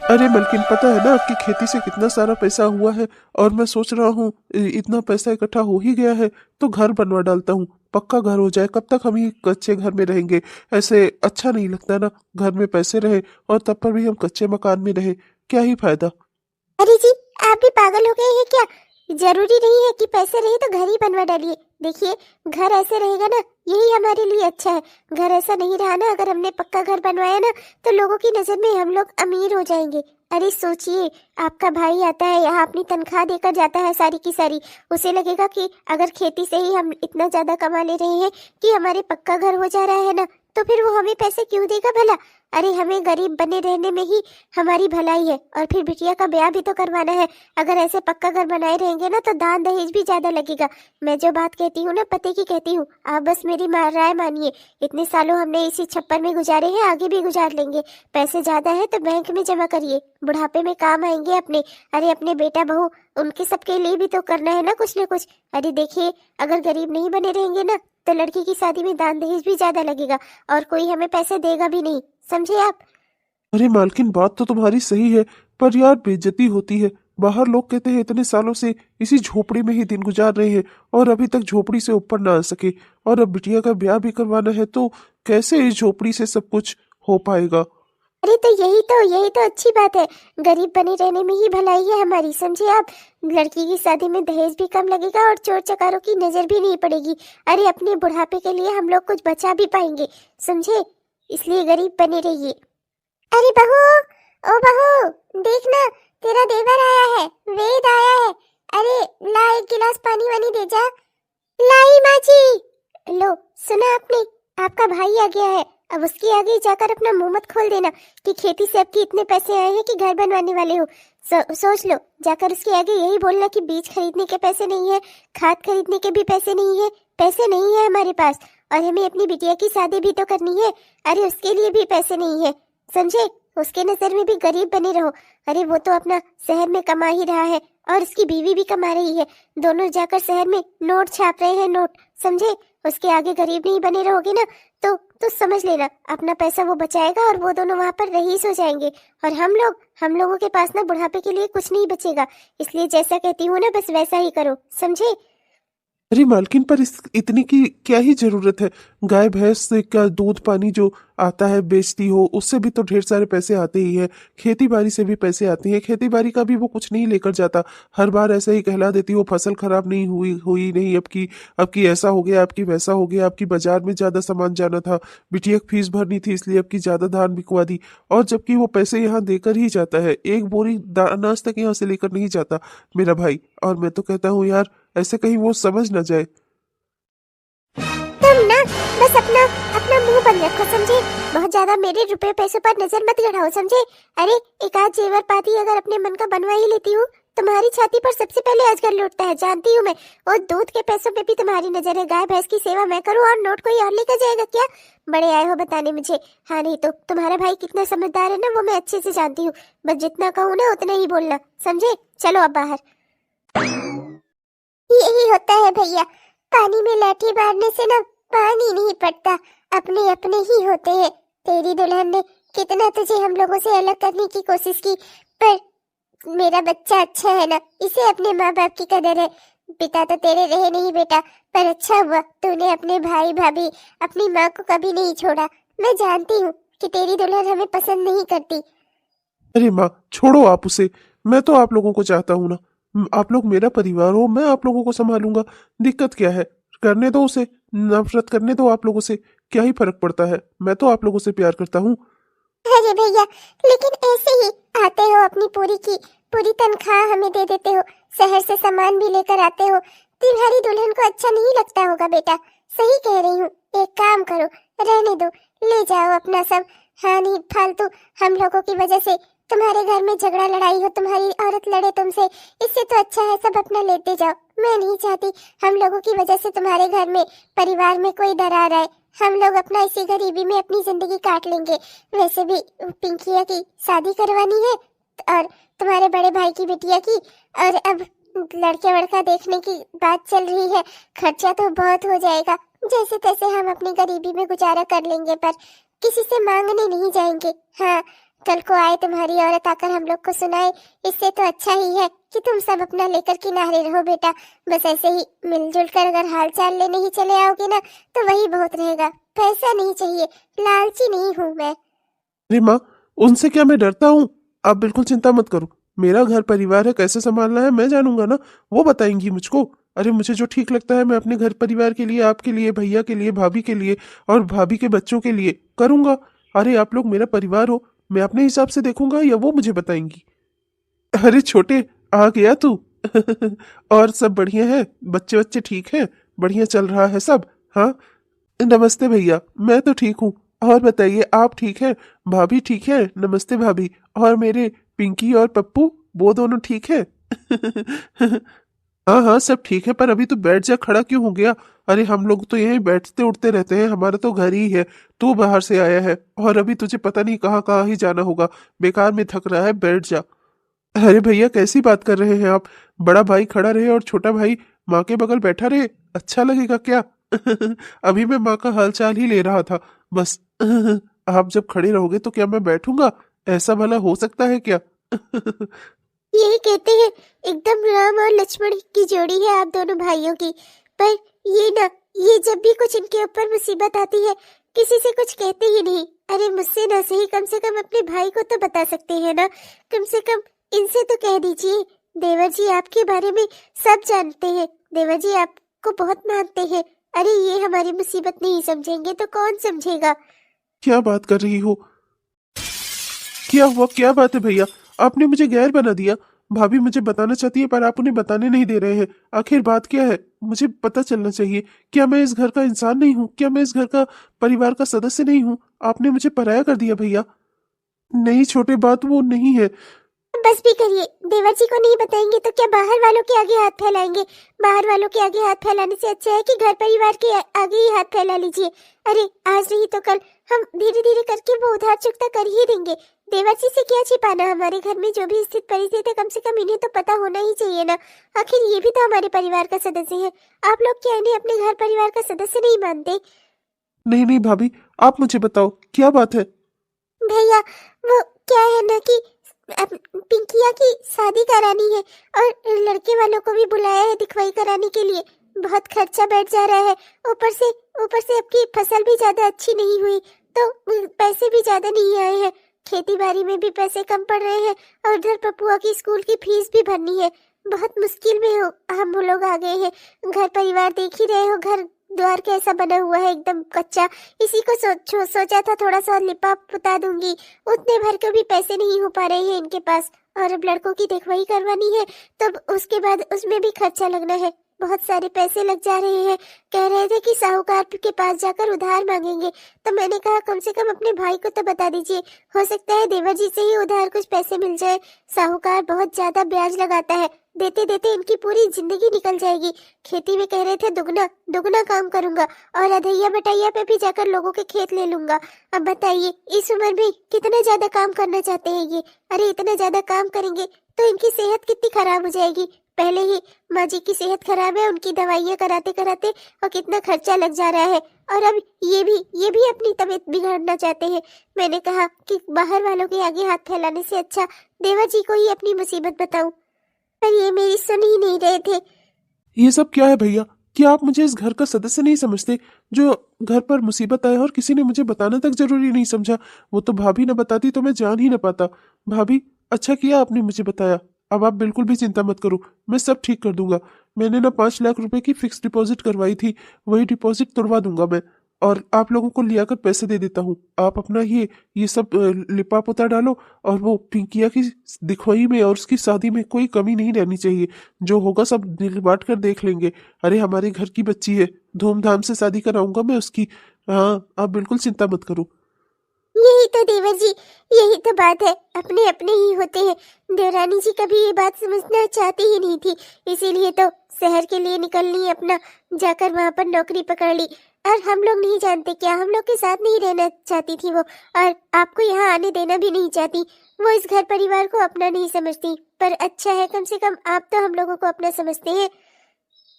अरे मलकिन, पता है ना आपकी खेती से कितना सारा पैसा हुआ है। और मैं सोच रहा हूँ इतना पैसा इकट्ठा हो ही गया है तो घर बनवा डालता हूँ। पक्का घर हो जाए। कब तक हम ही कच्चे घर में रहेंगे? ऐसे अच्छा नहीं लगता ना। घर में पैसे रहे और तब पर भी हम कच्चे मकान में रहे, क्या ही फायदा। अरे जी, आप भी पागल हो गए हैं क्या? जरूरी नहीं है कि पैसे रहे तो घर ही बनवा डालिए। देखिए, घर ऐसे रहेगा ना, यही हमारे लिए अच्छा है। घर ऐसा नहीं रहा ना, अगर हमने पक्का घर बनवाया ना तो लोगों की नजर में हम लोग अमीर हो जाएंगे। अरे सोचिए, आपका भाई आता है यहाँ, अपनी तनख्वाह देकर जाता है सारी की सारी। उसे लगेगा कि अगर खेती से ही हम इतना ज्यादा कमा ले रहे हैं कि हमारे पक्का घर हो जा रहा है ना, तो फिर वो हमें पैसे क्यों देगा भला? अरे हमें गरीब बने रहने में ही हमारी भलाई है। और फिर बिटिया का ब्याह भी तो करवाना है। अगर ऐसे पक्का घर बनाए रहेंगे ना तो दान दहेज भी ज्यादा लगेगा। मैं जो बात कहती हूँ ना, पते की कहती हूँ। आप बस मेरी राय मानिए। इतने सालों हमने इसी छप्पर में गुजारे हैं, आगे भी गुजार लेंगे। पैसे ज्यादा है तो बैंक में जमा करिए, बुढ़ापे में काम आएंगे अपने। अरे अपने बेटा बहू, उनके सबके लिए भी तो करना है ना कुछ न कुछ। अरे देखिए, अगर गरीब नहीं बने रहेंगे ना तो लड़की की शादी में दान दहेज भी ज्यादा लगेगा और कोई हमें पैसे देगा भी नहीं। समझे आप? अरे मालकिन, बात तो तुम्हारी सही है, पर यार बेइज्जती होती है। बाहर लोग कहते हैं इतने सालों से इसी झोपड़ी में ही दिन गुजार रहे हैं और अभी तक झोपड़ी से ऊपर ना आ सके। और अब बिटिया का ब्याह भी करवाना है तो कैसे इस झोपड़ी से सब कुछ हो पाएगा? अरे तो यही तो अच्छी बात है। गरीब बने रहने में ही भलाई है हमारी, समझे आप? लड़की की शादी में दहेज भी कम लगेगा और चोर चकारों की नजर भी नहीं पड़ेगी। अरे अपने बुढ़ापे के लिए हम लोग कुछ बचा भी पाएंगे, समझे? इसलिए गरीब बने रहिए। अरे बहू, ओ बहू, देखना, तेरा देवर आया है, वेद आया है। अरे ला, एक गिलास पानी वानी दे जा। लाई माँ जी। लो, सुना आपने? आपका भाई आ गया है। अब उसके आगे जाकर अपना मुंह मत खोल देना कि खेती से आपके इतने पैसे आए हैं कि घर बनवाने वाले हो। सोच लो, जाकर उसके आगे यही बोलना कि बीज खरीदने के पैसे नहीं है, खाद खरीदने के भी पैसे नहीं है। पैसे नहीं है हमारे पास, और हमें अपनी बिटिया की शादी भी तो करनी है। अरे उसके लिए भी पैसे नहीं है, समझे? उसके नजर में भी गरीब बने रहो। अरे वो तो अपना शहर में कमा ही रहा है और उसकी बीवी भी कमा रही है। दोनों जाकर शहर में नोट छाप रहे हैं, नोट, समझे? उसके आगे गरीब नहीं बने रहोगे ना तो समझ लेना, अपना पैसा वो बचाएगा और वो दोनों वहां पर रईस हो जाएंगे। और हम लोगों के पास ना बुढ़ापे के लिए कुछ नहीं बचेगा। इसलिए जैसा कहती हूँ ना, बस वैसा ही करो, समझे? अरे मालकिन, पर इस इतनी की क्या ही जरूरत है? गाय भैंस से का दूध पानी जो आता है बेचती हो, उससे भी तो ढेर सारे पैसे आते ही हैं। खेती बाड़ी से भी पैसे आते हैं, खेती बाड़ी का भी वो कुछ नहीं लेकर जाता। हर बार ऐसे ही कहला देती हो फसल खराब नहीं हुई हुई नहीं, अब की ऐसा हो गया, आपकी वैसा हो गया, आपकी बाजार में ज्यादा सामान जाना था, बिटिया की फीस भरनी थी इसलिए आपकी ज्यादा धान बिकवा दी। और जबकि वो पैसे यहाँ देकर ही जाता है, एक बोरी अनाज तक यहाँ से लेकर नहीं जाता मेरा भाई। और मैं तो कहता हूँ यार, ऐसे कहीं वो समझ ना जाए। तुम ना बस अपना अपना मुंह बंद रखो, समझे? बहुत ज्यादा मेरे रुपए पैसों पर नजर मत गड़ाओ, समझे? अरे एक आध जेवर पाती अगर अपने मन का बनवा ही लेती हूँ, तुम्हारी छाती पर सबसे पहले अजगर लौटता है, जानती हूँ मैं। और दूध के पैसों पे भी तुम्हारी नजर है। गाय भैंस की सेवा मैं करूँ और नोट कोई और लेकर जाएगा क्या? बड़े आए हो बताने मुझे। हाँ, नहीं तो तुम्हारा भाई कितना समझदार है ना, वो मैं अच्छे से जानती हूँ। बस जितना कहूँ ना उतना ही बोलना, समझे? चलो अब बाहर। यही होता है भैया, पानी में लाठी मारने से ना पानी नहीं पड़ता, अपने अपने ही होते हैं। तेरी दुल्हन ने कितना तुझे हम लोगों से अलग करने की कोशिश की, पर मेरा बच्चा अच्छा है ना, इसे अपने माँ बाप की कदर है। पिता तो तेरे रहे नहीं बेटा, पर अच्छा हुआ तूने अपने भाई भाभी, अपनी माँ को कभी नहीं छोड़ा। मैं जानती हूँ कि तेरी दुल्हन हमें पसंद नहीं करती। अरे माँ, छोड़ो आप उसे। मैं तो आप लोगों को चाहता हूँ ना। आप लोग मेरा परिवार हो, मैं आप लोगों को संभालूंगा। दिक्कत क्या है? करने दो उसे। नफरत करने दो आप लोगों से, क्या ही फर्क पड़ता है? मैं तो आप लोगों से प्यार करता हूँ। अरे भैया, लेकिन ऐसे ही आते हो, अपनी पूरी की पूरी तनख्वाह हमें दे देते हो, शहर से सामान भी लेकर आते हो। तुम्हारी दुल्हन को अच्छा नहीं लगता होगा बेटा, सही कह रही हूँ। एक काम करो, रहने दो, ले जाओ अपना सब। हाँ नहीं, फालतू हम लोगों की वजह से तुम्हारे घर में झगड़ा लड़ाई हो, तुम्हारी औरत लड़े तुमसे, इससे तो अच्छा है सब अपना लेते जाओ। मैं नहीं चाहती हम लोगों की वजह से तुम्हारे घर में, परिवार में कोई दरार आए। हम लोग अपना इसी गरीबी में अपनी जिंदगी काट लेंगे। वैसे भी पिंकिया की शादी करवानी है और तुम्हारे बड़े भाई की बिटिया की, और अब लड़के वड़का देखने की बात चल रही है। खर्चा तो बहुत हो जाएगा, जैसे तैसे हम अपनी गरीबी में गुजारा कर लेंगे, पर किसी से मांगने नहीं जाएंगे। हाँ, कल को आए तुम्हारी औरत आकर हम लोग को सुनाए, इससे तो अच्छा ही है कि तुम सब अपना लेकर किनारे रहो बेटा। बस ऐसे ही मिलजुल कर अगर हाल चाल लेने ही चले आओगे ना तो वही बहुत रहेगा। पैसा नहीं चाहिए, लालची नहीं हूँ मैं। अरे माँ, उनसे क्या मैं डरता हूँ? आप बिल्कुल चिंता मत करो, मेरा घर परिवार है, कैसे संभालना है मैं जानूंगा ना, वो बताएंगी मुझको। अरे मुझे जो ठीक लगता है मैं अपने घर परिवार के लिए, आपके लिए, भैया के लिए, भाभी के लिए और भाभी के बच्चों के लिए करूंगा। अरे आप लोग मेरा परिवार हो, मैं अपने हिसाब से देखूंगा या वो मुझे बताएंगी। अरे छोटे, आ गया तू? और सब बढ़िया है? बच्चे बच्चे ठीक हैं? बढ़िया चल रहा है सब? हाँ। नमस्ते भैया, मैं तो ठीक हूँ। और बताइए, आप ठीक हैं? भाभी ठीक है? नमस्ते भाभी। और मेरे पिंकी और पप्पू, वो दोनों ठीक है? हाँ हाँ सब ठीक है, पर अभी तू बैठ जा, खड़ा क्यों हो गया? अरे हम लोग तो यहीं बैठते उठते रहते हैं, हमारा तो घर ही है। तू बाहर से आया है और अभी तुझे पता नहीं कहाँ कहाँ ही जाना होगा। बेकार में थक रहा है, बैठ जा। अरे भैया कैसी बात कर रहे हैं आप? बड़ा भाई खड़ा रहे और छोटा भाई माँ के बगल बैठा रहे, अच्छा लगेगा क्या? अभी मैं माँ का हालचाल ही ले रहा था बस। आप जब खड़े रहोगे तो क्या मैं बैठूंगा? ऐसा भला हो सकता है क्या? यही कहते हैं एकदम राम और लक्ष्मण की जोड़ी है आप दोनों भाइयों की। पर ये ना, ये जब भी कुछ इनके ऊपर मुसीबत आती है किसी से कुछ कहते ही नहीं। अरे मुझसे ना सही कम से कम अपने भाई को तो बता सकते हैं ना, कम से कम इनसे तो कह दीजिए। देवर जी आपके बारे में सब जानते हैं, देवर जी आपको बहुत मानते हैं। अरे ये हमारी मुसीबत नहीं समझेंगे तो कौन समझेगा। क्या बात कर रही हो? क्या हुआ? क्या बात है भैया? आपने मुझे गैर बना दिया। भाभी मुझे बताना चाहती है पर आप उन्हें बताने नहीं दे रहे हैं। आखिर बात क्या है? मुझे पता चलना चाहिए। क्या मैं इस घर का इंसान नहीं हूँ? क्या मैं इस घर का परिवार का सदस्य नहीं हूँ? आपने मुझे पराया कर दिया भैया। नहीं छोटे, बात वो नहीं है। बस भी करिए, देवर जी को नहीं बताएंगे तो क्या बाहर वालों के आगे हाथ फैलाएंगे? बाहर वालों के आगे हाथ फैलाने से अच्छा है कि घर परिवार के आगे ही हाथ फैला लीजिए। अरे आज नहीं तो कल हम धीरे धीरे करके वो उधार चुकता कर ही देंगे। देवर जी से क्या छिपाना, हमारे घर में जो भी स्थित परिस्थिति है कम से कम इन्हें तो पता होना ही चाहिए ना। आखिर ये भी तो हमारे परिवार का सदस्य है। आप लोग क्या इन्हें अपने घर परिवार का सदस्य नहीं मानते? नहीं नहीं भाभी, आप मुझे बताओ क्या बात है? भैया वो क्या है ना कि अब पिंकिया की शादी करानी है और लड़के वालों को भी बुलाया है दिखवाई कराने के लिए। बहुत खर्चा बैठ जा रहा है। ऊपर से आपकी फसल भी ज्यादा अच्छी नहीं हुई तो पैसे भी ज्यादा नहीं आए हैं। खेती बाड़ी में भी पैसे कम पड़ रहे हैं और उधर पपुआ की स्कूल की फीस भी भरनी है। बहुत मुश्किल में हम लोग आ गए हैं। घर परिवार देख ही रहे हो, घर द्वार कैसा बना हुआ है, एकदम कच्चा। इसी को सोचा था थोड़ा सा लिपा पुता दूंगी, उतने भर के भी पैसे नहीं हो पा रहे हैं इनके पास। और अब लड़कों की देखभाल करवानी है तब उसके बाद उसमें भी खर्चा लगना है। बहुत सारे पैसे लग जा रहे हैं। कह रहे थे कि साहूकार के पास जाकर उधार मांगेंगे, तो मैंने कहा कम से कम अपने भाई को तो बता दीजिए, हो सकता है देवर जी से ही उधार कुछ पैसे मिल जाए। साहूकार बहुत ज्यादा ब्याज लगाता है, देते देते इनकी पूरी जिंदगी निकल जाएगी। खेती में कह रहे थे दुगना दुगना काम करूंगा और अधैया बटैया पे भी जाकर लोगों के खेत ले लूंगा। अब बताइए इस उम्र में कितना ज्यादा काम करना चाहते हैं ये? अरे इतना ज्यादा काम करेंगे तो इनकी सेहत कितनी खराब हो जाएगी। पहले ही माँ जी की सेहत खराब है, उनकी दवाइयाँ कराते कराते और कितना खर्चा लग जा रहा है। और अब ये भी अपनी तबीयत बिगाड़ना चाहते हैं। मैंने कहा कि बाहर वालों के आगे हाथ फैलाने से अच्छा देवर जी को ही अपनी मुसीबत बताऊं, पर ये मेरी सुन ही नहीं रहे थे। ये सब क्या है भैया? क्या आप मुझे इस घर का सदस्य नहीं समझते? जो घर पर मुसीबत आए और किसी ने मुझे बताना तक जरूरी नहीं समझा। वो तो भाभी न बताती तो मैं जान ही न पाता। भाभी, अच्छा किया आपने मुझे बताया। अब आप बिल्कुल भी चिंता मत करो, मैं सब ठीक कर दूंगा। मैंने ना 5 लाख रुपए की फिक्स डिपॉजिट करवाई थी, वही डिपॉजिट तोड़वा दूंगा मैं। और आप लोगों को लिया कर पैसे दे देता हूँ। आप अपना ये सब लिपा पोता डालो। और वो पिंकिया की दिखवाई में और उसकी शादी में कोई कमी नहीं रहनी चाहिए। जो होगा सब दिल बांट कर देख लेंगे। अरे हमारे घर की बच्ची है, धूमधाम से शादी कराऊंगा मैं उसकी। हाँ, आप बिल्कुल चिंता मत करो। यही तो देवर जी, यही तो बात है, अपने अपने ही होते हैं। देवरानी जी कभी ये बात समझना चाहती ही नहीं थी, इसीलिए तो शहर के लिए निकलनी, अपना जाकर वहां पर नौकरी पकड़ ली। और हम लोग नहीं जानते क्या, हम लोग के साथ नहीं रहना चाहती थी वो, और आपको यहाँ आने देना भी नहीं चाहती। वो इस घर परिवार को अपना नहीं समझती, पर अच्छा है कम से कम आप तो हम लोगों को अपना समझते हैं।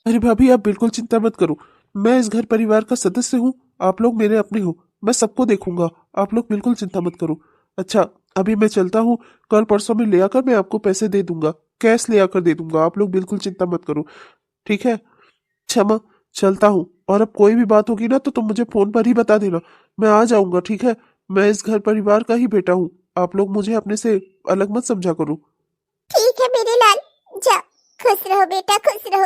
अरे भाभी, आप बिल्कुल चिंता मत करो। मैं इस घर परिवार का सदस्य हूँ, आप लोग मेरे अपने हो। मैं सबको देखूंगा, आप लोग बिल्कुल चिंता मत करो। अच्छा, अभी मैं चलता हूँ, कल परसों में ले आकर मैं आपको पैसे दे दूंगा, कैश ले आकर दे दूंगा, आप लोग बिल्कुल चिंता मत करो, ठीक है। क्षमा, चलता हूँ। और अब कोई भी बात होगी ना तो तुम मुझे फोन पर ही बता देना, मैं आ जाऊंगा, ठीक है। मैं इस घर परिवार का ही बेटा हूँ, आप लोग मुझे अपने से अलग मत समझा करो। ठीक है मेरे लाल, जा, खुश रहो बेटा, खुश रहो।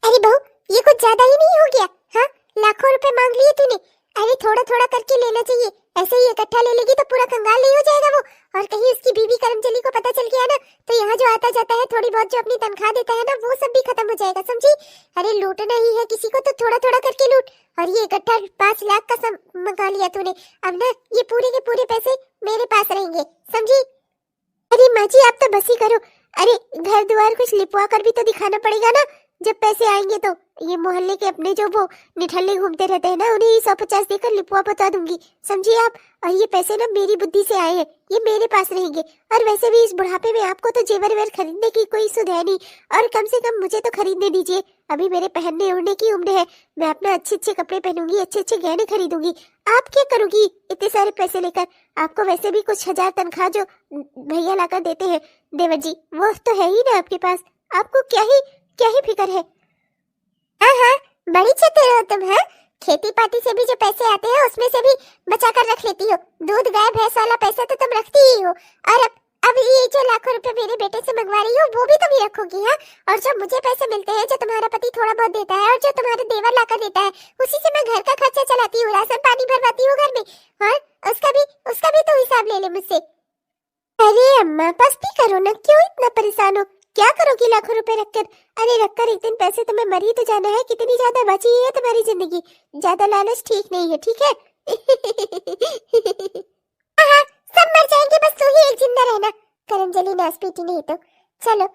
अरे बहू, ये कुछ ज्यादा ही नहीं हो गया? हाँ, लाखों रुपए मांग लिए तूने। अरे थोड़ा थोड़ा करके लेना चाहिए, ऐसे ही इकट्ठा ले लेगी तो पूरा कंगाल नहीं हो जाएगा वो। और कहीं उसकी बीवी करमचली को पता चल गया ना तो यहाँ जो आता जाता है थोड़ी बहुत जो अपनी तनख्वाह देता है ना वो सब भी खत्म हो जाएगा, समझी? अरे लूटना ही है किसी को तो थोड़ा थोड़ा करके लूट। और ये इकट्ठा 5 लाख का मंगा लिया तूने, अब ना ये पूरे के पूरे पैसे मेरे पास रहेंगे, समझी? अरे माँ जी आप तो बस ही करो। अरे घर द्वार कुछ लिपवा कर भी तो दिखाना पड़ेगा ना, जब पैसे आएंगे तो। ये मोहल्ले के अपने जो वो निठल्ले घूमते रहते हैं ना उन्हें ही 150 देकर लिपवा बता दूंगी, समझिए आप। और ये पैसे ना मेरी बुद्धि से आए हैं, ये मेरे पास रहेंगे। और वैसे भी इस बुढ़ापे में आपको तो जेवर वेर खरीदने की कोई सुध है नहीं, और कम से कम मुझे तो खरीदने दीजिए। अभी मेरे पहनने ओढ़ने की उम्र है, मैं अपना अच्छे अच्छे कपड़े पहनूंगी, अच्छे अच्छे गहने खरीदूंगी। आप क्या करोगी इतने सारे पैसे लेकर? आपको वैसे भी कुछ हजार तनख्वाह जो भैया लाकर देते हैं देवर जी, वो तो है ही ना आपके पास, आपको क्या ही फिक्र है? हाँ हाँ, बड़ी चतुर हो तुम। हाँ, खेती पाती से भी जो पैसे आते हैं उसमें से भी बचा कर रख लेती हो। दूध गाय भैंस वाला पैसा तो तुम रखती ही हो, और अब ये जो लाखों रुपए मेरे बेटे से मंगवा रही हो वो भी तुम ही रखोगी? हाँ, और जो मुझे पैसे मिलते हैं, जो तुम्हारा पति थोड़ा बहुत देता है और जो तुम्हारा देवर लाकर देता है, उसी से मैं घर का खर्चा चलाती हूँ, राशन पानी भरवाती हूँ घर में। और उसका भी तो हिसाब ले ले मुझसे। अरे अम्मा बस भी करो ना, क्यों इतना परेशान हो? क्या करोगी लाखों रुपए रखकर? अरे रखकर एक दिन पैसे तुम्हें मर ही तो जाना है, कितनी ज्यादा बची है तुम्हारी जिंदगी। ज्यादा लालच ठीक नहीं है, ठीक है? हाँ, सब मर जाएंगे, बस तू ही एक जिंदा रहना। करमजली नास पीटी नहीं तो। चलो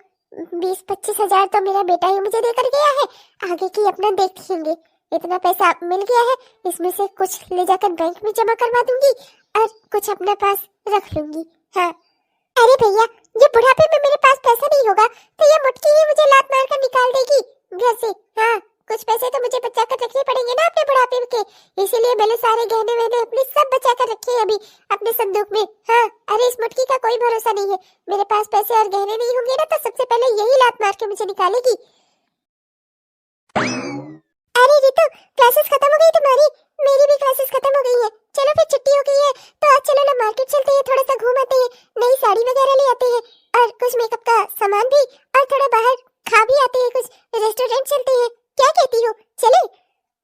20-25 हजार तो मेरा बेटा ही मुझे देकर गया है, आगे की अपना देखेंगे। इतना पैसा मिल गया है, इसमें से कुछ ले जाकर बैंक में जमा करवा दूंगी और कुछ अपने पास रख लूंगी। हाँ, अरे भैया, ये बुढ़ापे में मेरे पास पैसा नहीं होगा तो ये मुटकी ही मुझे लात मार कर निकाल देगी घर से। हाँ, कुछ पैसे तो मुझे बचा कर रखने पड़ेंगे ना अपने बुढ़ापे के, इसीलिए मैंने सारे गहने वहने अपने सब बचा कर रखे हैं अभी अपने संदूक में। हाँ, अरे इस मुटकी का कोई भरोसा नहीं है, मेरे पास पैसे और गहने नहीं होंगे ना तो सबसे पहले यही लात मार के मुझे निकालेगी। अरे रितु, क्लासेस खत्म हो गई तुम्हारी? मेरी भी क्लासेस खत्म हो गई है। चलो फिर छुट्टी हो गई है तो आज चलो ना मार्केट चलते हैं, थोड़ा सा घूम आते हैं, नई साड़ी वगैरह ले आते हैं और कुछ मेकअप का सामान भी, और थोड़ा बाहर खा भी आते हैं, कुछ रेस्टोरेंट चलते हैं। क्या कहती हो, चले?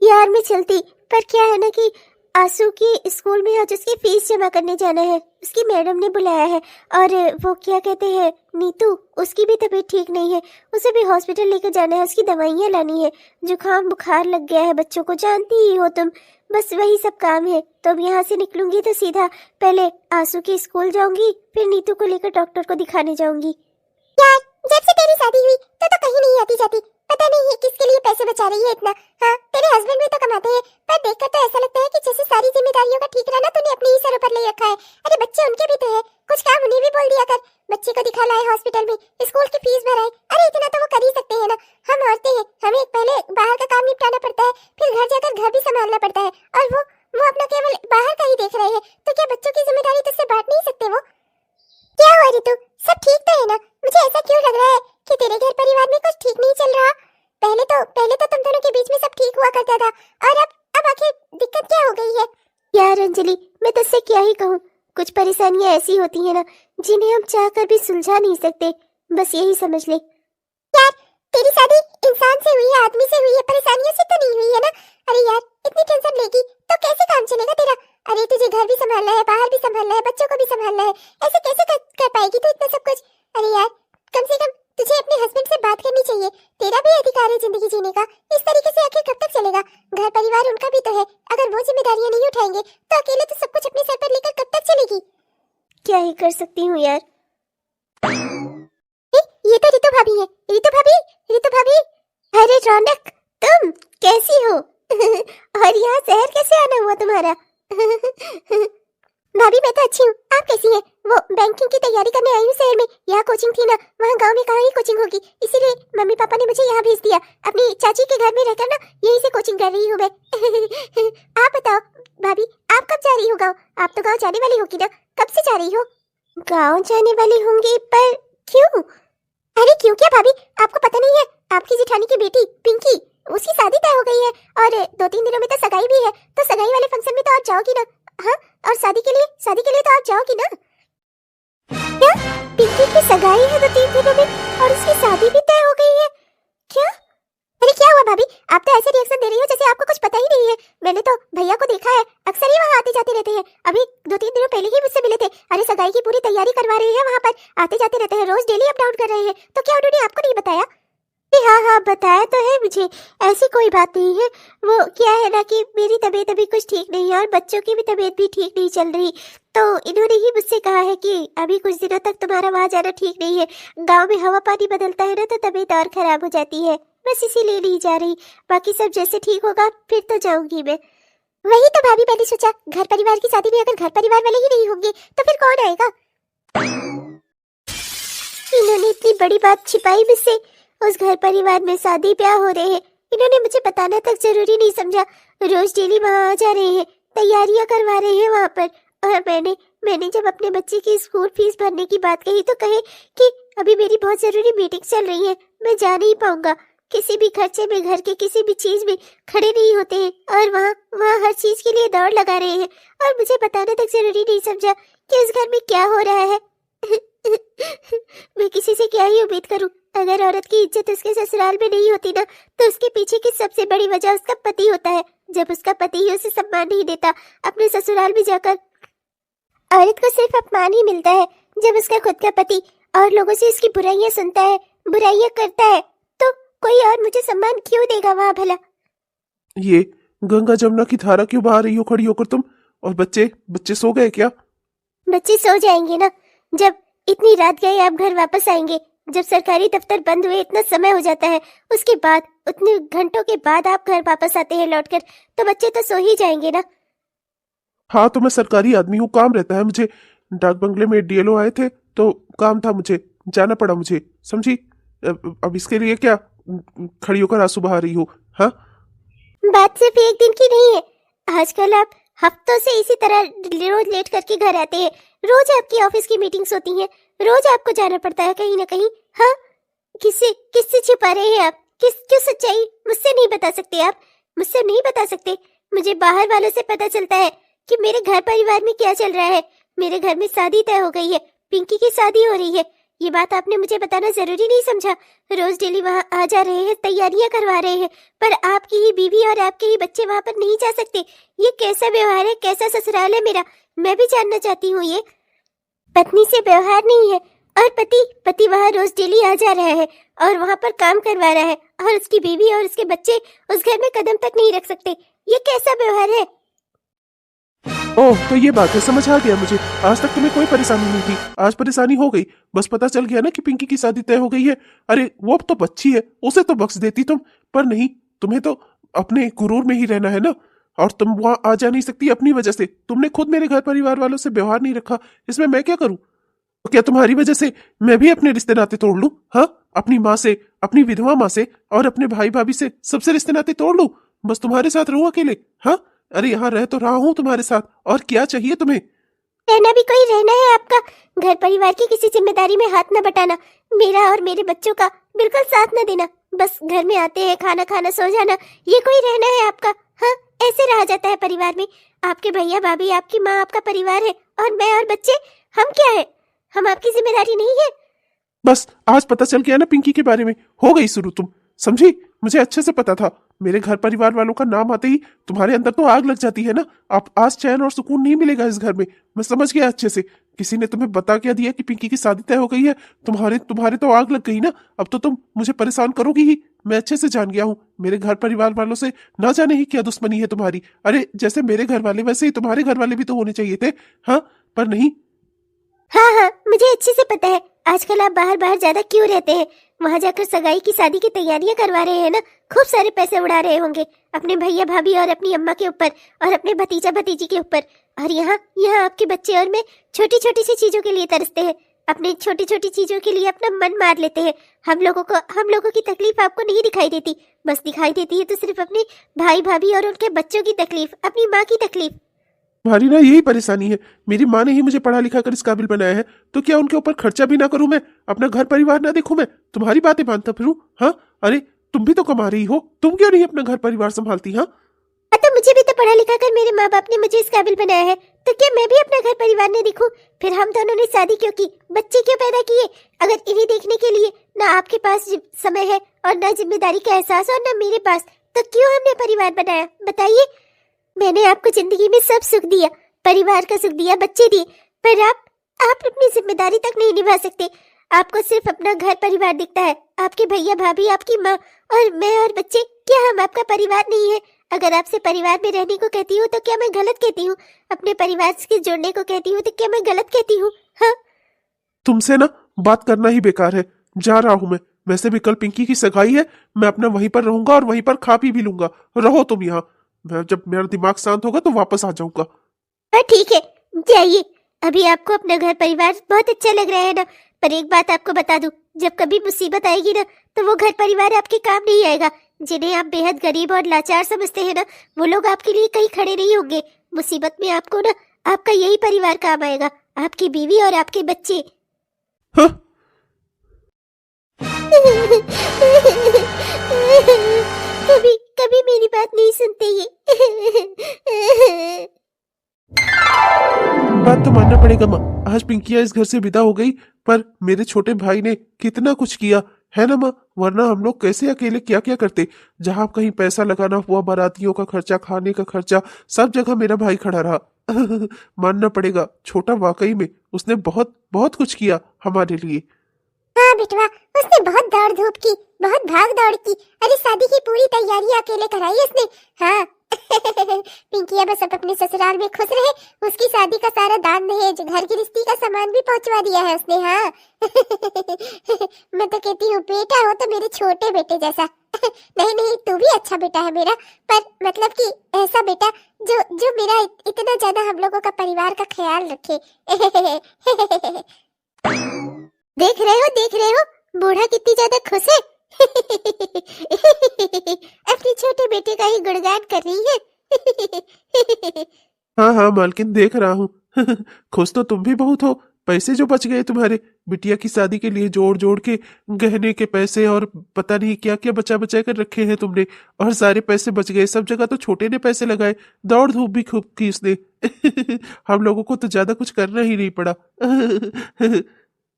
यार मैं चलती, पर क्या है ना कि आंसू की स्कूल में आज उसकी फीस जमा करने जाना है, उसकी मैडम ने बुलाया है। और वो क्या कहते हैं नीतू, उसकी भी तबीयत ठीक नहीं है, उसे भी हॉस्पिटल लेकर जाना है, उसकी दवाइयाँ लानी है, जुकाम बुखार लग गया है बच्चों को, जानती ही हो तुम, बस वही सब काम है। तो अब यहाँ से निकलूंगी तो सीधा पहले आंसू के स्कूल जाऊंगी, फिर नीतू को लेकर डॉक्टर को दिखाने जाऊंगी। यार जब से तेरी शादी हुई तो कहीं नहीं आती जाती, पता नहीं किसके लिए पैसे बचा रही है इतना। हाँ, तेरे हस्बैंड भी तो कमाते हैं, पर देखकर तो ऐसा लगता है कि जैसे सारी जिम्मेदारियों का ठीक रहना तूने अपने ही सर पर ले रखा है। अरे बच्चे उनके भी तो है, कुछ काम उन्हें भी बोल दिया कर, बच्चे को दिखा लाए हॉस्पिटल में, स्कूल की फीस भराए। अरे इतना तो वो कर ही सकते हैं ना, हम औरतें हैं, हमें पहले बाहर का काम निपटाना पड़ता है, फिर घर जाकर घर भी संभालना पड़ता है, और वो अपना केवल बाहर का ही देख रहे हैं, तो क्या बच्चों की जिम्मेदारी तुझसे बांट नहीं सकते वो? क्या हुआ रितु, सब ठीक तो है ना? मुझे ऐसा क्यों लग रहा है कि तेरे घर परिवार में कुछ ठीक नहीं चल रहा? पहले तो तुम दोनों के बीच में सब ठीक हुआ करता था, और अब आखिर दिक्कत क्या हो गई है? यार अंजलि, मैं तुझसे क्या ही कहूँ, कुछ परेशानियां ऐसी होती है ना जिन्हें हम चाहकर भी सुलझा नहीं सकते, बस यही समझ ले। यार तेरी शादी इंसान से हुई है, आदमी से हुई है, परेशानियों से तो नहीं हुई है ना? अरे यार इतनी टेंशन लेगी तो कैसे काम चलेगा तेरा? अरे तुझे घर भी संभालना है, बाहर भी संभालना है, बच्चों को भी संभालना है, ऐसे कैसे कर पाएगी तू इतना सब कुछ? अरे यार कम से कम तुझे अपने हस्बैंड से बात करनी चाहिए, तेरा भी अधिकार है जिंदगी जीने का। इस तरीके से आखिर कब तक चलेगा? घर परिवार उनका भी तो है, अगर वो जिम्मेदारियां नहीं उठाएंगे तो अकेले तो सब कुछ अपने सर पर लेकर कब तक चलेगी? क्या ही कर सकती हूँ यार। ये तो रितु भाभी है, रितु भाभी। अरे रौनक, तुम कैसी हो? और यहाँ शहर कैसे आना हुआ तुम्हारा? भाभी मैं तो अच्छी हूँ, आप कैसी हैं? वो बैंकिंग की तैयारी करने आई हूँ शहर में। यहाँ कोचिंग थी ना, वहाँ गांव में कहाँ ही कोचिंग होगी, इसीलिए मम्मी पापा ने मुझे यहाँ भेज दिया। अपनी चाची के घर में रहकर ना यहीं से कोचिंग कर रही हूँ मैं। आप बताओ भाभी, आप कब जा रही हो गाँव? आप तो गाँव जाने वाली होगी ना, कब से जा रही हो? गाँव जाने वाली होंगी, पर क्यों? अरे क्यों क्या भाभी, आपको पता नहीं है? आपकी जेठानी की बेटी पिंकी, उसकी शादी तय हो गई है और 2-3 दिनों में तो सगाई भी है। तो सगाई वाले फंक्शन में तो आप जाओगी ना? हाँ, और शादी के लिए तो आप जाओगी ना? क्या पिंकी की सगाई है 2-3 दिनों में और उसकी शादी भी तय हो गई है? क्या? अरे क्या हुआ भाभी, आप तो ऐसे रिएक्शन दे रही हो जैसे आपको कुछ पता ही नहीं है। मैंने तो भैया को देखा है, अक्सर ही वहाँ आते जाते रहते हैं। अभी 2-3 दिनों पहले ही मुझसे मिले थे। अरे सगाई की पूरी तैयारी करवा रहे हैं, वहाँ पर आते जाते रहते हैं, रोज डेली अप डाउन कर रहे हैं। तो क्या उन्होंने आपको नहीं बताया? हाँ हाँ बताया तो है मुझे, ऐसी कोई बात नहीं है। वो क्या है ना कि मेरी तबीयत अभी कुछ ठीक नहीं है और बच्चों की भी तबीयत भी ठीक नहीं चल रही, तो इन्होंने ही मुझसे कहा है कि अभी कुछ दिनों तक तुम्हारा वहाँ जाना ठीक नहीं है। गांव में हवा पानी बदलता है ना, तो तबीयत और खराब हो जाती है, बस इसीलिए नहीं जा रही। बाकी सब जैसे ठीक होगा फिर तो जाऊंगी मैं। वही तो भाभी, मैंने सोचा घर परिवार की शादी में अगर घर परिवार वाले ही नहीं होंगे तो फिर कौन आएगा? इन्होंने इतनी बड़ी बात छिपाई मुझसे। उस घर परिवार में शादी ब्याह हो रहे हैं, इन्होंने मुझे बताना तक जरूरी नहीं समझा। रोज डेली वहाँ आ जा रहे हैं, तैयारियां करवा रहे हैं वहाँ पर। और मैंने जब अपने बच्चे की स्कूल फीस भरने की बात कही तो कहे कि अभी मेरी बहुत जरूरी मीटिंग चल रही है, मैं जा नहीं पाऊंगा। किसी भी खर्चे में, घर के किसी भी चीज में खड़े नहीं होते हैं और वहाँ हर चीज के लिए दौड़ लगा रहे हैं। और मुझे बताना तक जरूरी नहीं समझा कि इस घर में क्या हो रहा है। मैं किसी से क्या ही उम्मीद करूं? अगर औरत की इज्जत उसके ससुराल में नहीं होती ना, तो उसके पीछे की सबसे बड़ी वजह उसका पति होता है। जब उसका पति ही उसे सम्मान नहीं देता अपने ससुराल में जाकर, औरत को सिर्फ अपमान ही मिलता है। जब उसका खुद का पति और लोगों से उसकी बुराइयां सुनता है, बुराइयां करता है, तो कोई और मुझे सम्मान क्यों देगा वहाँ भला? ये गंगा जमुना की धारा क्यों बहा रही हो खड़ी होकर तुम? और बच्चे सो गए क्या? बच्चे सो जाएंगे ना, जब इतनी रात गए आप घर वापस आएंगे। जब सरकारी दफ्तर बंद हुए इतना समय हो जाता है, उसके बाद उतने घंटों के बाद आप घर वापस आते हैं लौटकर, तो बच्चे तो सो ही जाएंगे ना। हाँ तो मैं सरकारी आदमी हूँ, काम रहता है मुझे। डाक बंगले में डीएलओ आए थे तो काम था, मुझे जाना पड़ा मुझे, समझी? अब इसके लिए क्या खड़ी होकर आंसू बहा रही हो? हाँ, बात सिर्फ एक दिन की नहीं है। आजकल आप हफ्तों से इसी तरह रोज लेट करके घर आते हैं। रोज आपकी ऑफिस की मीटिंग्स होती हैं, रोज आपको जाना पड़ता है कहीं ना कहीं। हाँ, किससे छिपा रहे हैं आप? क्यों सच्चाई मुझसे नहीं बता सकते आप? मुझसे नहीं बता सकते? मुझे बाहर वालों से पता चलता है कि मेरे घर परिवार में क्या चल रहा है। मेरे घर में शादी तय हो गई है, पिंकी की शादी हो रही है। ये बात आपने मुझे बताना जरूरी नहीं समझा। रोज डेली वहाँ आ जा रहे हैं, तैयारियां करवा रहे हैं, पर आपकी ही बीवी और आपके ही बच्चे वहाँ पर नहीं जा सकते। ये कैसा व्यवहार है, कैसा ससुराल है मेरा? मैं भी जानना चाहती हूँ। ये पत्नी से व्यवहार नहीं है। और पति वहाँ रोज डेली आ जा रहा है और वहाँ पर काम करवा रहा है, और उसकी बीवी और उसके बच्चे उस घर में कदम तक नहीं रख सकते। ये कैसा व्यवहार है? ओह तो ये बात है, समझ आ गया मुझे। आज तक तुम्हें कोई परेशानी नहीं थी, आज परेशानी हो गई। बस पता चल गया ना कि पिंकी की शादी तय हो गई है। अरे वो अब तो बच्ची है, उसे तो बख्श देती तुम, पर नहीं, तुम्हें तो अपने गुरूर में ही रहना है ना। और तुम वहां आ जा नहीं सकती अपनी वजह से। तुमने खुद मेरे घर परिवार वालों से व्यवहार नहीं रखा, इसमें मैं क्या करूं? तो क्या तुम्हारी वजह से मैं भी अपने रिश्ते नाते तोड़ लूं? हाँ, अपनी माँ से, अपनी विधवा माँ से और अपने भाई भाभी से, सबसे रिश्ते नाते तोड़ लूं? बस तुम्हारे साथ रहूं अकेले? हाँ, अरे यहाँ रह तो रहा हूँ तुम्हारे साथ, और क्या चाहिए तुम्हें? रहना भी कोई रहना है आपका? घर परिवार की किसी जिम्मेदारी में हाथ न बटाना, मेरा और मेरे बच्चों का बिल्कुल साथ न देना, बस घर में आते हैं, खाना खाना, सो जाना, ये कोई रहना है आपका? हाँ, ऐसे रहा जाता है परिवार में। आपके भैया भाभी, आपकी माँ आपका परिवार है, और मैं और बच्चे, हम क्या है? हम आपकी जिम्मेदारी नहीं है? बस आज पता चल गया ना पिंकी के बारे में, हो गई शुरू तुम, समझी? मुझे अच्छे से पता था। मेरे घर परिवार वालों का नाम आते ही तुम्हारे अंदर तो आग लग जाती है ना। अब आज चैन और सुकून नहीं मिलेगा इस घर में, मैं समझ गया अच्छे से। किसी ने तुम्हें बता क्या दिया कि पिंकी की शादी तय हो गई है? तुम्हारे तो आग लग गई ना। अब तो तुम मुझे परेशान करोगी ही, मैं अच्छे से जान गया हूँ। मेरे घर परिवार वालों से ना जाने ही क्या दुश्मनी है तुम्हारी। अरे जैसे मेरे घर वाले वैसे ही तुम्हारे घर वाले भी तो होने चाहिए थे। हाँ, पर नहीं। हाँ हाँ, मुझे अच्छे से पता है। आजकल आप बाहर बाहर ज्यादा क्यों रहते हैं? वहाँ जाकर सगाई की शादी की तैयारियां करवा रहे हैं ना, खूब सारे पैसे उड़ा रहे होंगे अपने भैया भाभी और अपनी अम्मा के ऊपर और अपने भतीजा भतीजी के ऊपर। और यहाँ यहाँ आपके बच्चे और मैं छोटी छोटी सी चीजों के लिए तरसते हैं, अपनी छोटी छोटी चीजों के लिए अपना मन मार लेते हैं। हम लोगों की तकलीफ आपको नहीं दिखाई देती, बस दिखाई देती है तो सिर्फ अपने भाई भाभी और उनके बच्चों की तकलीफ, अपनी माँ की तकलीफ। तुम्हारी ना यही परेशानी है। मेरी माँ ने ही मुझे पढ़ा लिखा कर इस काबिल बनाया है, तो क्या उनके ऊपर खर्चा भी ना करूं मैं, अपना घर परिवार ना देखूं मैं, तुम्हारी बातें मानता फिरूं? हाँ, अरे तुम भी तो कमा रही हो, तुम क्यों नहीं अपना घर परिवार संभालती? हाँ, तो मुझे भी तो पढ़ा लिखा कर मेरे माँ बाप ने मुझे इस काबिल बनाया है, तो क्या मैं भी अपना घर परिवार नहीं दिखूं? फिर हम दोनों ने शादी क्यों की, बच्चे क्यों पैदा किए, अगर इन्हें देखने के लिए ना आपके पास समय है और ना जिम्मेदारी का एहसास और ना मेरे पास, तो क्यों हमने परिवार बनाया बताइए? मैंने आपको जिंदगी में सब सुख दिया, परिवार का सुख दिया, बच्चे दिए, पर आप अपनी जिम्मेदारी तक नहीं निभा सकते। आपको सिर्फ अपना घर परिवार दिखता है, आपके भैया भाभी, आपकी माँ और मैं और बच्चे, क्या हम आपका परिवार नहीं है? अगर आपसे परिवार में रहने को कहती हूँ तो क्या मैं गलत कहती हूँ? अपने परिवार से जोड़ने को कहती हूँ तो क्या मैं गलत कहती हूँ? हाँ, तुमसे ना बात करना ही बेकार है, जा रहा हूं मैं। वैसे भी कल पिंकी की सगाई है, मैं अपना वहीं पर रहूंगा और वहीं पर खा पी भी लूंगा। रहो तुम यहाँ, मैं जब मेरा दिमाग शांत होगा तो वापस आ जाऊंगा। ठीक है, जाइए। अभी आपको अपना घर परिवार बहुत अच्छा लग रहा है ना, पर एक बात आपको बता दूं, जब कभी मुसीबत आएगी ना, तो वो घर परिवार आपके काम नहीं आएगा। जिन्हें आप बेहद गरीब और लाचार समझते हैं ना, वो लोग आपके लिए कहीं खड़े नहीं होंगे। मुसीबत में आपको ना आपका यही परिवार काम आएगा, आपकी बीवी और आपके बच्चे। हाँ? कभी कभी मेरी बात नहीं सुनते ये। बात तो मानना पड़ेगा माँ, आज पिंकिया इस घर से विदा हो गई, पर मेरे छोटे भाई ने कितना कुछ किया है ना माँ, वरना हम लोग कैसे अकेले क्या क्या करते। जहाँ कहीं पैसा लगाना हुआ, बारातियों का खर्चा, खाने का खर्चा, सब जगह मेरा भाई खड़ा रहा। मानना पड़ेगा, छोटा वाकई में उसने बहुत बहुत कुछ किया हमारे लिए। हाँ बिटवा, उसने बहुत दौड़ धूप की, बहुत भाग दौड़ की। अरे शादी की पूरी तैयारी अकेले कराई उसने। हाँ। पिंकिया बस अब अपने ससुराल में खुश रहे, उसकी शादी का सारा दान दहेज, घर की रिश्ती का सामान भी पहुंचवा दिया है उसने। हाँ। मैं तो कहती हूँ बेटा हो तो मेरे छोटे बेटे जैसा। नहीं नहीं, तू भी अच्छा बेटा है मेरा, पर मतलब कि ऐसा बेटा जो जो मेरा इतना ज्यादा हम लोगों का परिवार का ख्याल रखे। देख रहे हो बूढ़ा कितनी ज्यादा खुश है। अपने छोटे बेटे का ही गुणगान कर रही है। हाँ हाँ मालकिन, देख रहा हूँ। खुश तो तुम भी बहुत हो, पैसे जो बच गए तुम्हारे बिटिया की शादी के लिए, जोड़ जोड़ के गहने के पैसे और पता नहीं क्या क्या बचा बचा कर रखे हैं तुमने, और सारे पैसे बच गए। सब जगह तो छोटे ने पैसे लगाए, दौड़ धूप भी खूब की उसने। हम लोगों को तो ज्यादा कुछ करना ही नहीं पड़ा।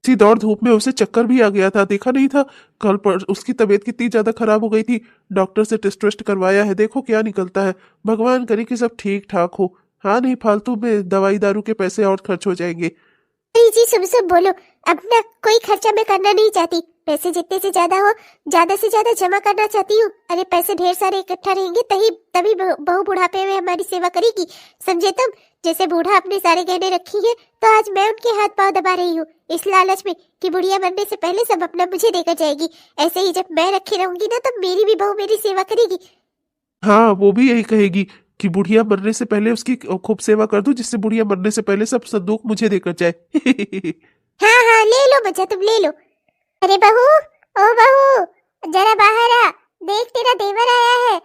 इसी दौड़ धूप में उसे चक्कर भी आ गया था, देखा नहीं था कल पर? उसकी तबीयत कितनी ज्यादा खराब हो गई थी, डॉक्टर से टेस्ट वेस्ट करवाया है, देखो क्या निकलता है। भगवान करे कि सब ठीक ठाक हो। हाँ, नहीं फालतू में दवाई दारू के पैसे और खर्च हो जाएंगे। जी सुबह बोलो, अपना कोई खर्चा मैं करना नहीं चाहती, पैसे जितने से ज्यादा हो ज्यादा से ज्यादा जमा करना चाहती हूँ। अरे पैसे ढेर सारे इकट्ठा रहेंगे तभी बहू बुढ़ापे में हमारी सेवा करेगी, समझे तुम? जैसे बूढ़ा अपने सारे गहने रखी है, तो आज मैं उनके हाथ पांव दबा रही हूँ इस लालच में कि बुढ़िया मरने से पहले सब अपना मुझे देकर जाएगी। ऐसे ही जब मैं रखी रहूंगी ना, तो मेरी भी बहू मेरी सेवा करेगी। हाँ, वो भी यही कहेगी कि बुढ़िया मरने से पहले उसकी खूब सेवा कर दूं, जिससे बुढ़िया मरने से पहले सब संदूक मुझे देकर जाए। हाँ हाँ, ले लो बच्चा, तुम ले लो। अरे बहू, ओ बहू, जरा बाहर आ, देख तेरा देवर आया है।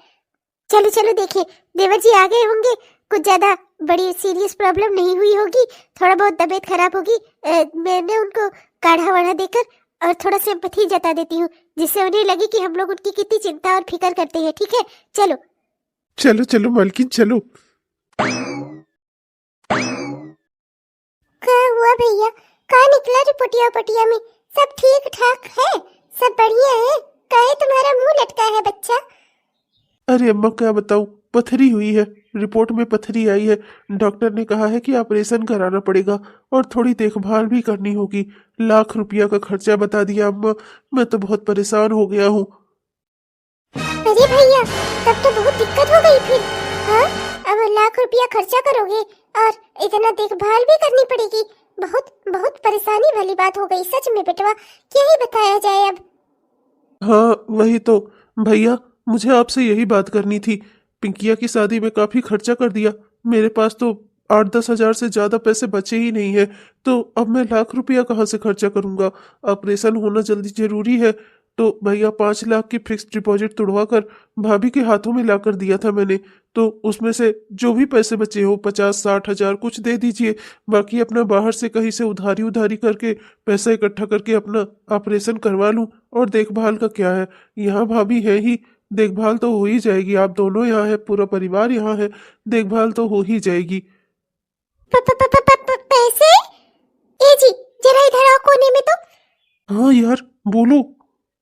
चलो चलो देखिए, देवर जी आ गए होंगे। कुछ ज्यादा बड़ी सीरियस प्रॉब्लम नहीं हुई होगी, थोड़ा बहुत तबीयत खराब होगी। मैंने उनको काढ़ा वाढ़ा देकर और थोड़ा सिंपैथी जता देती हूँ, जिससे उन्हें लगे कि हम लोग उनकी कितनी चिंता और फिक्र करते हैं। ठीक है, चलो चलो चलो मालकिन, चलो। क्या हुआ भैया, कहाँ निकला रिपोटिया पटिया में? सब ठीक ठाक है, सब बढ़िया है? काहे तुम्हारा मुंह लटका है बच्चा? अरे अम्मा क्या बताऊं, पथरी हुई है, रिपोर्ट में पथरी आई है। डॉक्टर ने कहा है कि ऑपरेशन कराना पड़ेगा और थोड़ी देखभाल भी करनी होगी। लाख रुपया का खर्चा बता दिया अम्मा, मैं तो बहुत परेशान हो गया हूँ। अरे भैया, तब तो बहुत दिक्कत हो गई फिर। हाँ, अब लाख रुपया खर्चा करोगे और इतना देखभाल भी करनी पड़ेगी, बहुत बहुत परेशानी वाली बात हो गई सच में बेटवा, क्या ही बताया जाए अब। हाँ वही तो भैया, मुझे आपसे यही बात करनी थी। पिंकिया की शादी में काफी खर्चा कर दिया, मेरे पास तो 8-10 हजार से ज्यादा पैसे बचे ही नहीं है। तो अब मैं लाख रुपया कहाँ से खर्चा करूंगा? ऑपरेशन होना जल्दी जरूरी है। तो भैया 5 लाख की फिक्स डिपॉजिट तुड़वा कर भाभी के हाथों में लाकर दिया था मैंने। तो उसमें से जो भी पैसे बचे हो 50-60 हजार कुछ दे दीजिए। बाकी अपना बाहर से कहीं से उधारी उधारी करके पैसा इकट्ठा करके अपना ऑपरेशन करवा लूं। और देखभाल का क्या है, यहाँ भाभी है ही, देखभाल तो हो ही जाएगी। आप दोनों यहाँ है, पूरा परिवार यहाँ है, देखभाल तो हो ही जाएगी। पैसे? ए जी, जरा इधर आओ कोने में। तो हाँ यार, बोलो।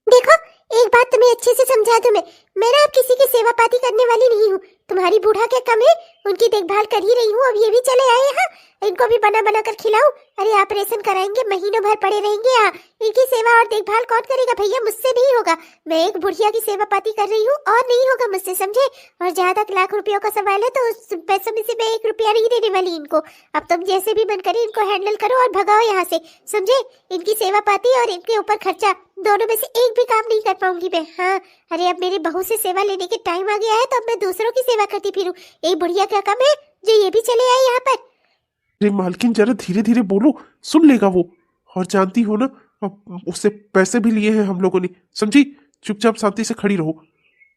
देखो, एक बात तुम्हें अच्छे से समझा दूं। मैं ना अब किसी की सेवा पाती करने वाली नहीं हूँ। तुम्हारी बूढ़ा क्या कम है, उनकी देखभाल कर ही रही हूँ। अब ये भी चले आए यहाँ, इनको भी बना बना कर खिलाऊं। अरे ऑपरेशन कराएंगे, महीनों भर पड़े रहेंगे यहाँ। इनकी सेवा और देखभाल कौन करेगा भैया? मुझसे नहीं होगा। मैं एक बुढ़िया की सेवा पाती कर रही हूँ और नहीं होगा मुझसे, समझे? और जहाँ तक लाख रुपयों का सवाल है, तो उस पैसों में से मैं 1 रुपया नहीं देने वाली इनको। अब तुम जैसे भी मन करे इनको हैंडल करो और भगाओ यहाँ से, समझे? इनकी सेवा पाती और इनके ऊपर खर्चा, दोनों में से एक भी काम नहीं कर पाऊंगी मैं। हाँ, अरे अब मेरी बहू से सेवा लेने के टाइम आ गया है, तो अब मैं दूसरों की सेवा करती फिरूं। एक बुढ़िया क्या कम है जो ये भी चले आए यहाँ पर? अरे मालकिन, जरा धीरे धीरे बोलो, सुन लेगा वो। और जानती हो ना, अब उससे पैसे भी लिए हैं हम लोगों ने, समझी? चुपचाप शांति से खड़ी रहो।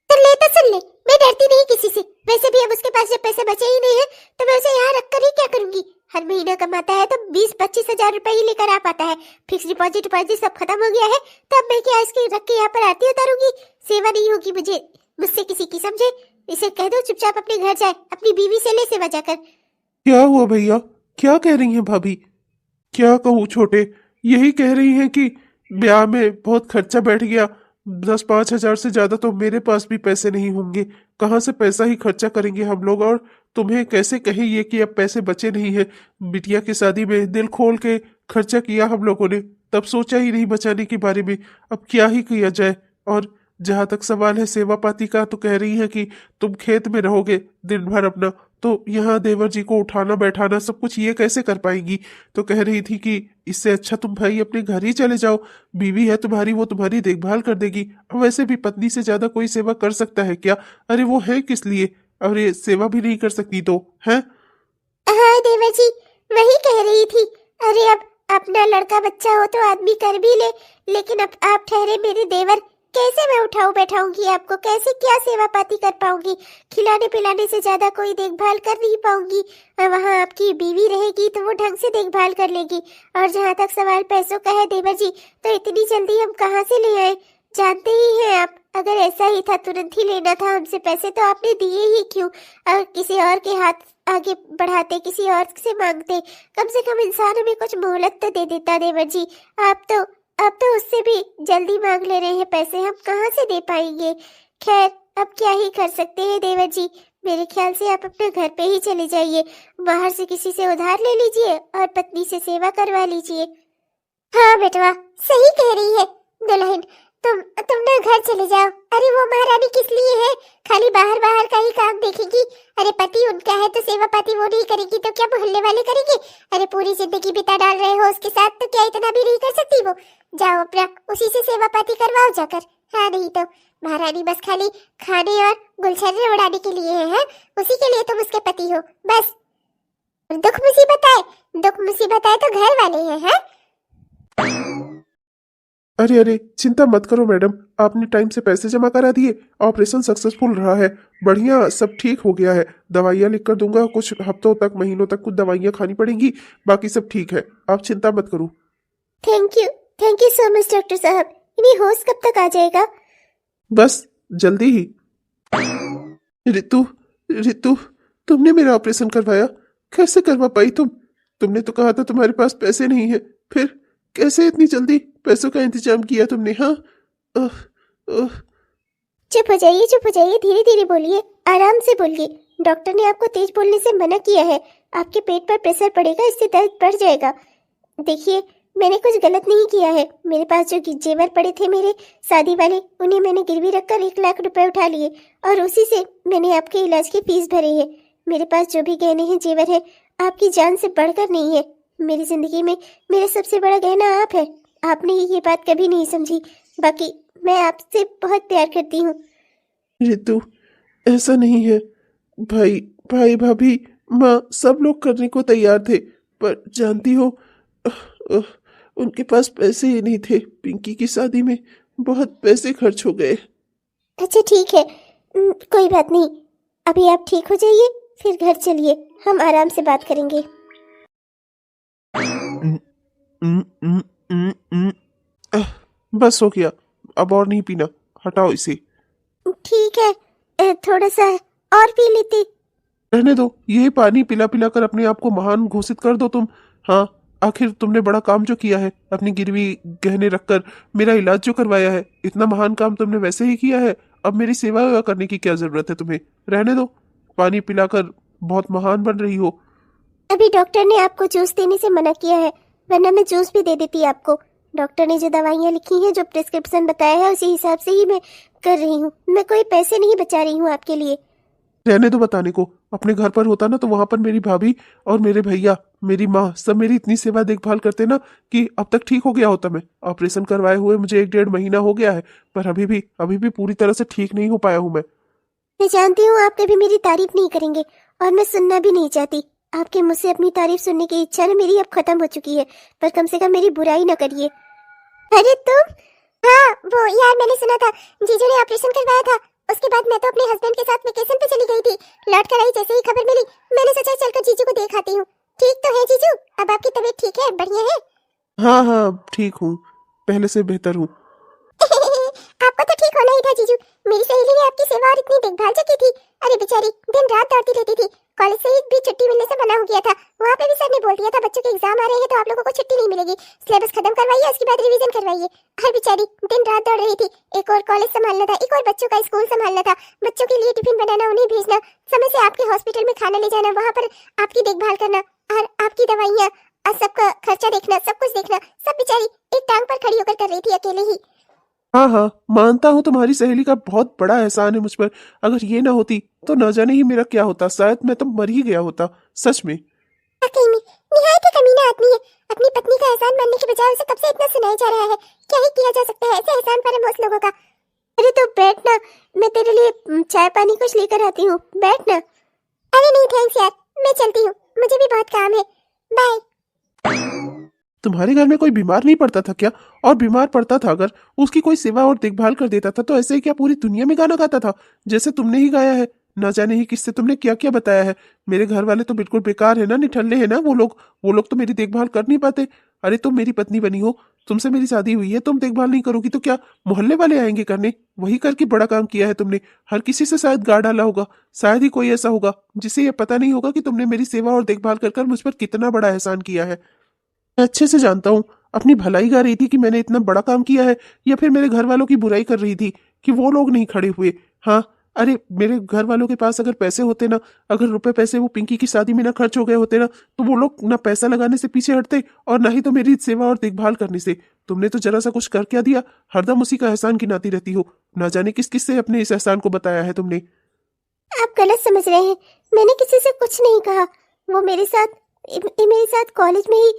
सुन ले, मैं डरती नहीं किसी से। वैसे भी अब उसके पास जब पैसे बचे ही नहीं है, तो मैं उसे यहाँ रख कर ही क्या करूंगी? हर महीना कमाता है तो 20-25 हजार रुपए ही लेकर आ पाता है। फिक्स डिपॉजिट सब खत्म हो गया है, तो अब मैं क्या इसकी रख के यहाँ पर आरती उतारूंगी? सेवा नहीं होगी मुझे मुझसे किसी की, समझे? इसे कह दो चुपचाप अपने घर जाए, अपनी बीवी से ले सेवा जाकर। क्या हुआ भैया, क्या कह रही हैं भाभी? क्या कहूँ छोटे, यही कह रही हैं कि ब्याह में बहुत खर्चा बैठ गया। 10-5 हजार से ज्यादा तो मेरे पास भी पैसे नहीं होंगे। कहाँ से पैसा ही खर्चा करेंगे हम लोग? और तुम्हें कैसे कहें ये कि अब पैसे बचे नहीं है? बिटिया की शादी में दिल खोल के खर्चा किया हम लोगों ने, तब सोचा ही नहीं बचाने के बारे में। अब क्या ही किया जाए? और जहां तक सवाल है सेवा पाती का, तो कह रही है कि तुम खेत में रहोगे दिन भर अपना, तो यहाँ देवर जी को उठाना बैठाना सब कुछ ये कैसे कर पाएंगी? तो कह रही थी कि इससे अच्छा तुम भाई अपने घर ही चले जाओ, बीवी है तुम्हारी, वो तुम्हारी देखभाल कर देगी। और वैसे भी पत्नी से ज्यादा कोई सेवा कर सकता है क्या? अरे वो है किस लिए? और ये सेवा भी नहीं कर सकती तो है? हाँ देवर जी, वही कह रही थी। अरे अब अपना लड़का बच्चा हो तो आदमी कर भी ले, लेकिन अब आप ठहरे मेरे देवर, कैसे मैं उठाऊं बैठाऊंगी आपको? कैसे क्या सेवा पाती कर पाऊंगी? खिलाने पिलाने से ज्यादा कोई देखभाल कर नहीं पाऊंगी। और वहाँ आपकी बीवी रहेगी तो वो ढंग से देखभाल कर लेगी। और जहाँ तक सवाल पैसों का है देवर जी, तो इतनी जल्दी हम कहाँ से ले आए? जानते ही हैं आप, अगर ऐसा ही था तुरंत ही लेना था हमसे पैसे, तो आपने दिए ही क्यों? और किसी और के हाथ आगे बढ़ाते, किसी और से मांगते। कम से कम इंसान हमें कुछ मोहलत तो दे देता देवर जी। आप तो उससे भी जल्दी मांग ले रहे हैं पैसे, हम कहाँ से दे पाएंगे? खैर, अब क्या ही कर सकते हैं देवर जी। मेरे ख्याल से आप अपने घर पे ही चले जाइए, बाहर से किसी से उधार ले लीजिए और पत्नी से सेवा करवा लीजिए। हाँ बेटवा, सही कह रही है दुल्हन। तुम ना घर चले जाओ। अरे वो महारानी किस लिए है? खाली बाहर बाहर का ही काम देखेगी। अरे पति उनका है तो सेवा पाती वो नहीं करेगी तो क्या मोहल्ले वाले करेंगे? अरे पूरी जिंदगी बिता डाल रहे हो उसके साथ, तो क्या इतना भी नहीं कर सकती वो? जाओ अपना उसी से सेवा पाती करवाओ जाकर। हाँ, नहीं तो महारानी बस खाली खाने और गुलछर्रे उड़ाने के लिए है? उसी के लिए तुम उसके पति हो बस। दुख मुसीबत आए तो घर वाले हैं। अरे अरे, चिंता मत करो मैडम, आपने टाइम से पैसे जमा करा दिए, ऑपरेशन सक्सेसफुल रहा है, बढ़िया सब ठीक हो गया है। दवाइयाँ लिख कर दूंगा, कुछ हफ्तों तक महीनों तक कुछ दवाइयाँ खानी पड़ेंगी, बाकी सब ठीक है, आप चिंता मत करो। Thank you so much doctor साहब। इन्हें होश कब तक आ जाएगा? बस जल्दी ही। रितु, रितु, तुमने मेरा ऑपरेशन करवाया, कैसे करवा पाई तुमने तो कहा था तुम्हारे पास पैसे नहीं है, फिर कैसे इतनी जल्दी पैसों का इंतजाम किया तुमने? हाँ, चुप हो जाइए, धीरे धीरे बोलिए, आराम से बोलिए। डॉक्टर ने आपको तेज बोलने से मना किया है। आपके पेट पर प्रेशर पड़ेगा, इससे दर्द बढ़ जाएगा। देखिए, मैंने कुछ गलत नहीं किया है। मेरे पास जो जेवर पड़े थे मेरे शादी वाले, उन्हें मैंने गिरवी रखकर 1 लाख रुपए उठा लिए और उसी से मैंने आपके इलाज की फीस भरी है। मेरे पास जो भी गहने हैं, जेवर है, आपकी जान से बढ़कर नहीं है। मेरी जिंदगी में मेरा सबसे बड़ा गहना आप है। आपने ये बात कभी नहीं समझी। बाकी मैं आपसे बहुत प्यार करती हूँ। रितु, ऐसा नहीं है, भाई भाई भाभी माँ, सब लोग करने को तैयार थे, पर जानती हो, अह, अह, उनके पास पैसे ही नहीं थे। पिंकी की शादी में बहुत पैसे खर्च हो गए। अच्छा ठीक है, कोई बात नहीं। अभी आप ठीक हो जाइए, फिर घर चलिए, हम आराम से बात करेंगे। उम, उम, उम, उम, उम, अह, बस हो गया, अब और नहीं पीना, हटाओ इसे। ठीक है, थोड़ा सा और पी लेती। रहने दो, यही पानी पिला पिला कर अपने आप को महान घोषित कर दो तुम। हाँ, आखिर तुमने बड़ा काम जो किया है, अपनी गिरवी गहने रखकर मेरा इलाज जो करवाया है, इतना महान काम तुमने वैसे ही किया है। अब मेरी सेवा वेवा करने की क्या जरूरत है तुम्हें? रहने दो, पानी पिलाकर बहुत महान बन रही हो। अभी डॉक्टर ने आपको जूस देने से मना किया है, वरना मैं जूस भी दे देती आपको। डॉक्टर ने जो दवाइयाँ लिखी हैं, जो प्रिस्क्रिप्शन बताया है, उसी हिसाब से ही मैं कर रही हूँ। मैं कोई पैसे नहीं बचा रही हूँ आपके लिए। रहने दो बताने को, अपने घर पर होता ना तो वहां पर मेरी भाभी और मेरे भैया, मेरी माँ, सब मेरी इतनी सेवा देखभाल करते ना कि अब तक ठीक हो गया होता मैं। ऑपरेशन करवाए हुए मुझे 1-1.5 महीना हो गया है, पर अभी भी पूरी तरह से ठीक नहीं हो पाया हूं मैं। मैं जानती हूँ आप कभी मेरी तारीफ नहीं करेंगे, और मैं सुनना भी नहीं चाहती। आपके मुझसे अपनी तारीफ सुनने की इच्छा ना मेरी अब खत्म हो चुकी है, पर कम से कम मेरी बुराई ना करिए। अरे तुम, हाँ वो यार, मैंने सुना था जीजू ने ऑपरेशन करवाया था। उसके बाद मैं तो अपने हस्बैंड के साथ वेकेशन पे चली गई थी। लौट कर आई जैसे ही खबर मिली, मैंने सोचा चलकर जीजू को देख आती हूँ। ठीक तो है जीजू? अब आपकी तबीयत ठीक है, बढ़िया है? हाँ हाँ, ठीक हूँ, पहले से बेहतर हूँ। आपको तो ठीक होना ही था जीजू। मेरी सहेली ने आपकी सेवा और इतनी देखभाल जो की थी, अरे बेचारी दिन रात दौड़ती रहती थी। कॉलेज से भी छुट्टी मिलने से मना हो गया था। वहाँ पे भी सर ने बोल दिया था बच्चों के एग्जाम आ रहे हैं तो आप लोगों को छुट्टी नहीं मिलेगी, सिलेबस खत्म करवाइए, उसके बाद रिवीजन करवाइए। हर बेचारी दिन रात दौड़ रही थी। एक और कॉलेज संभालना था, एक और बच्चों का स्कूल संभालना था, बच्चों के लिए टिफिन बनाना, उन्हें भेजना, समय से आपके हॉस्पिटल में खाना ले जाना, वहाँ पर आपकी देखभाल करना, और आपकी दवाइयाँ और सबका खर्चा देखना, सब कुछ देखना, सब बेचारी एक टांग पर खड़ी होकर कर रही थी अकेले ही। हाँ हाँ, मानता हूँ तुम्हारी सहेली का बहुत बड़ा एहसान है मुझ पर। अगर ये ना होती तो न जाने ही मेरा क्या होता, शायद मैं तो मर ही गया होता, सच में। वाकई में निहायत ही कमीना आदमी है। अपनी पत्नी का एहसान मानने के बजाय उसे कब से इतना सुनाया जा रहा है। क्या ही किया जा सकता है ऐसे एहसान पर हम उस लोगों का। अरे तो बैठ ना, मैं तेरे लिए चाय पानी कुछ लेकर आती हूँ, बैठ ना। अरे नहीं थैंक्स यार, मैं चलती हूँ, मुझे भी बहुत काम है, बाय। तुम्हारे घर में कोई बीमार नहीं पड़ता था क्या? और बीमार पड़ता था अगर, उसकी कोई सेवा और देखभाल कर देता था तो ऐसे ही क्या पूरी दुनिया में गाना गाता था जैसे तुमने ही गाया है? ना जाने ही किससे तुमने क्या क्या बताया है। मेरे घर वाले तो बिल्कुल बेकार है ना, निठल्ले है ना वो लोग तो मेरी देखभाल कर नहीं पाते। अरे तुम मेरी पत्नी बनी हो, तुमसे मेरी शादी हुई है, तुम देखभाल नहीं करोगी तो क्या मोहल्ले वाले आएंगे करने? वही करके बड़ा काम किया है तुमने। हर किसी से शायद गा डाला होगा, शायद ही कोई ऐसा होगा जिसे ये पता नहीं होगा कि तुमने मेरी सेवा और देखभाल कर कर मुझ पर कितना बड़ा एहसान किया है। मैं अच्छे से जानता हूँ, अपनी भलाई गा रही थी कि मैंने इतना बड़ा काम किया है, या फिर मेरे घर वालों की बुराई कर रही थी कि वो लोग नहीं खड़े हुए? हाँ, अरे मेरे घर वालों के पास अगर पैसे होते ना, अगर रुपए पैसे वो पिंकी की शादी में ना खर्च हो गए होते ना, तो वो लोग ना पैसा लगाने से पीछे हटते और ना ही तो मेरी सेवा और देखभाल करने से। तुमने तो जरा सा कुछ कर क्या दिया, हरदम उसी का एहसान गिनाती रहती हो। ना जाने किस किस से अपने इस एहसान को बताया है तुमने। आप गलत समझ रहे हैं, मैंने किसी से कुछ नहीं कहा। वो मेरे साथ कॉलेज में ही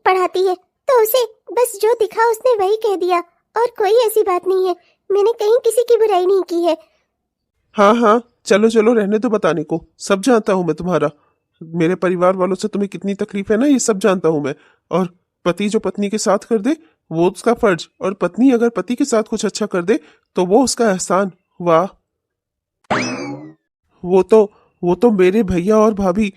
पढ़ाती है, तो उसे बस जो दिखा उसने वही कह दिया, और कोई ऐसी बात नहीं है। मैंने कहीं किसी की बुराई नहीं की है। हाँ हाँ, चलो चलो, रहने दो बताने को, सब जानता हूँ मैं तुम्हारा। मेरे परिवार वालों से तुम्हें कितनी तकलीफ है ना, ये सब जानता हूँ मैं। और पति जो पत्नी के साथ कर दे वो उसका फर्ज, और पत्नी अगर पति के साथ कुछ अच्छा कर दे तो वो उसका एहसान। वाह, वो तो वो तो मेरे भैया और भाभी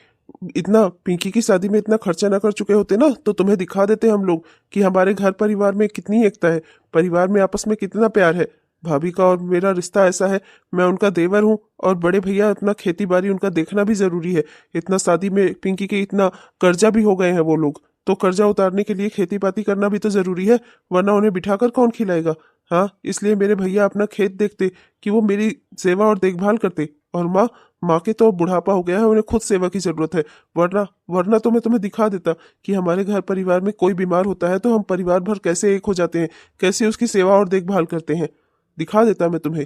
इतना पिंकी की शादी में इतना खर्चा ना कर चुके होते ना, तो तुम्हें दिखा देते हम लोग कि हमारे घर परिवार में कितनी एकता है, परिवार में आपस में कितना प्यार है। भाभी का और मेरा रिश्ता ऐसा है, मैं उनका देवर हूँ, और बड़े भैया अपना खेती बाड़ी उनका देखना भी जरूरी है। इतना शादी में पिंकी के इतना कर्जा भी हो गए हैं वो लोग, तो कर्जा उतारने के लिए खेती बाती करना भी तो जरूरी है, वरना उन्हें बिठाकर कौन खिलाएगा? हाँ, इसलिए मेरे भैया अपना खेत देखते कि वो मेरी सेवा और देखभाल करते। और माँ, माँ के तो बुढ़ापा हो गया है, उन्हें खुद सेवा की जरूरत है। वरना वरना तो मैं तुम्हें दिखा देता कि हमारे घर परिवार में कोई बीमार होता है तो हम परिवार भर कैसे एक हो जाते हैं, कैसे उसकी सेवा और देखभाल करते हैं, दिखा देता मैं तुम्हें।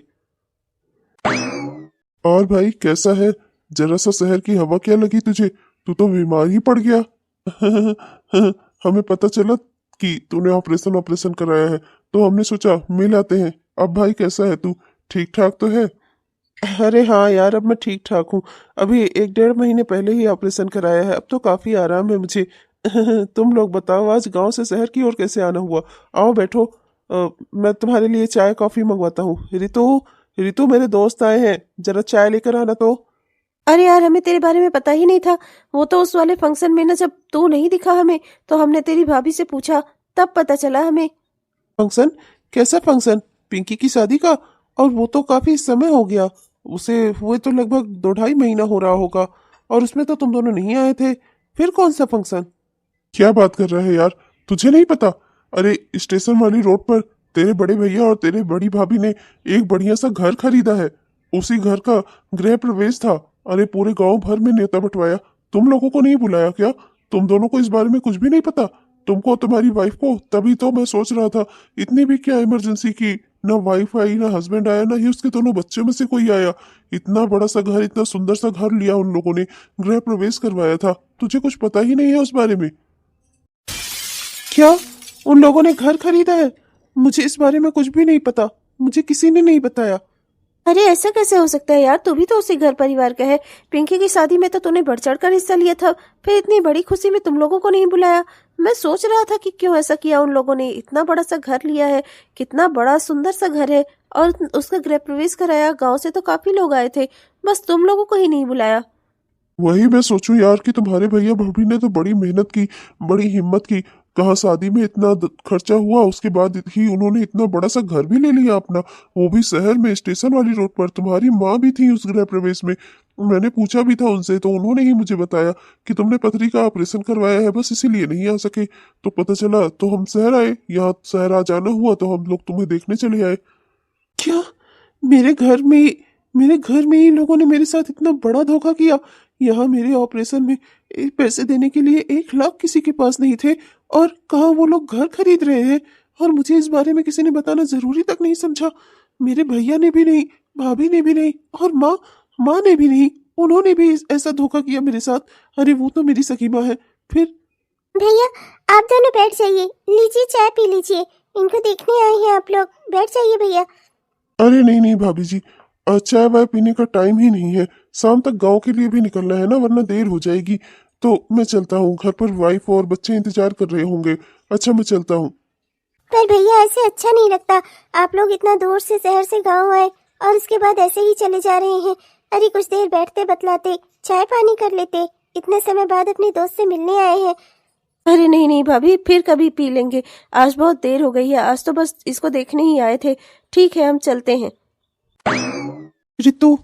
और भाई कैसा है? जरा सा शहर की हवा क्या लगी तुझे? तू तो बीमार ही पड़ गया। हमें पता चला कि तूने ऑपरेशन ऑपरेशन कराया है, तो हमने सोचा मिल आते हैं। अब भाई कैसा है तू? ठीक ठाक तो है? अरे हाँ यार, अब मैं ठीक ठाक हूँ। अभी 1 डेढ़ महीने पहले ही ऑपरेशन कराया है, अब तो काफी आराम है मुझे। तुम लोग बताओ, आज गांव से शहर की ओर कैसे आना हुआ? आओ बैठो। मैं तुम्हारे लिए चाय कॉफी मंगवाता हूँ। रितु, रितु, मेरे दोस्त आए हैं, जरा चाय लेकर आना तो। अरे यार, हमें तेरे बारे में पता ही नहीं था। वो तो उस वाले फंक्शन में ना, जब तू नहीं दिखा हमें, तो हमने तेरी भाभी से पूछा, तब पता चला हमें। फंक्शन? कैसा फंक्शन? पिंकी की शादी का? और वो तो काफी समय हो गया, उसे हुए तो लगभग 2 ढाई महीना हो रहा होगा, और उसमें तो तुम दोनों नहीं आए थे। फिर कौन सा फंक्शन? क्या बात कर रहा है यार, तुझे नहीं पता? अरे स्टेशन वाली रोड पर तेरे बड़े भैया और तेरे बड़ी भाभी ने एक बढ़िया सा घर खरीदा है। उसी घर का गृह प्रवेश था। अरे पूरे गांव भर में न्योता बंटवाया। तुम लोगों को नहीं बुलाया क्या? तुम दोनों को इस बारे में कुछ भी नहीं पता? तुमको, तुम्हारी वाइफ को? तभी तो मैं सोच रहा था, इतनी भी क्या इमरजेंसी की। ना वाइफ आई, ना हस्बैंड आया, ना ही उसके दोनों बच्चों में से कोई आया। इतना बड़ा सा घर, इतना सुंदर सा घर लिया उन लोगों ने, गृह प्रवेश करवाया था। तुझे कुछ पता ही नहीं है उस बारे में? क्या? उन लोगों ने घर खरीदा है? मुझे इस बारे में कुछ भी नहीं पता, मुझे किसी ने नहीं बताया। अरे ऐसा कैसे हो सकता है यार, तू भी तो उसी घर परिवार का है। पिंकी की शादी में तो तूने बढ़ चढ़ कर हिस्सा लिया था, फिर इतनी बड़ी खुशी में तुम लोगों को नहीं बुलाया। मैं सोच रहा था कि क्यों ऐसा किया उन लोगों ने। इतना बड़ा सा घर लिया है, कितना बड़ा सुंदर सा घर है, और उसका गृह प्रवेश कराया। गांव से तो काफी लोग आए थे, बस तुम लोगों को ही नहीं बुलाया। वही मैं सोचूं यार कि तुम्हारे भैया भाभी ने तो बड़ी मेहनत की, बड़ी हिम्मत की। कहाँ शादी में इतना खर्चा हुआ, उसके बाद ही उन्होंने इतना बड़ा सा घर भी ले लिया अपना, वो भी शहर में, स्टेशन वाली रोड पर। तुम्हारी माँ भी थी उस गृह प्रवेश में। मैंने पूछा भी था उनसे, तो उन्होंने ही मुझे बताया कि तुमने पथरी का ऑपरेशन करवाया है, बस इसीलिए नहीं आ सके। तो पता चला तो हम शहर आए, यहाँ शहर आ जाना हुआ तो हम लोग तुम्हें देखने चले आए। क्या? मेरे घर में मेरे घर में ही लोगों ने मेरे साथ इतना बड़ा धोखा किया? यहाँ मेरे ऑपरेशन में पैसे देने के लिए 1 लाख किसी के पास नहीं थे, और कहाँ वो लोग घर खरीद रहे हैं, और मुझे इस बारे में किसी ने बताना जरूरी तक नहीं समझा। मेरे भैया ने भी नहीं, भाभी ने भी नहीं, और माँ माँ ने भी नहीं। उन्होंने भी ऐसा धोखा किया मेरे साथ। अरे वो तो मेरी सगी माँ है। फिर भैया, आप दोनों बैठ जाइए, लीजिए चाय पी लीजिए। इनको देखने आए हैं आप लोग, बैठ जाइए भैया। अरे नहीं नहीं भाभी जी, चाय वाय पीने का टाइम ही नहीं है। शाम तक गांव के लिए भी निकलना है ना, वरना देर हो जाएगी। तो मैं चलता हूँ, घर पर वाइफ और बच्चे इंतजार कर रहे होंगे। अच्छा मैं चलता हूँ। पर भैया ऐसे अच्छा नहीं लगता, आप लोग इतना दूर से शहर से गांव आए और उसके बाद ऐसे ही चले जा रहे हैं। अरे कुछ देर बैठते बतलाते, चाय पानी कर लेते। इतने समय बाद अपने दोस्त से मिलने आए हैं। अरे नहीं नहीं भाभी, फिर कभी पी लेंगे। आज बहुत देर हो गई है, आज तो बस इसको देखने ही आए थे। ठीक है, हम चलते हैं। Ritu,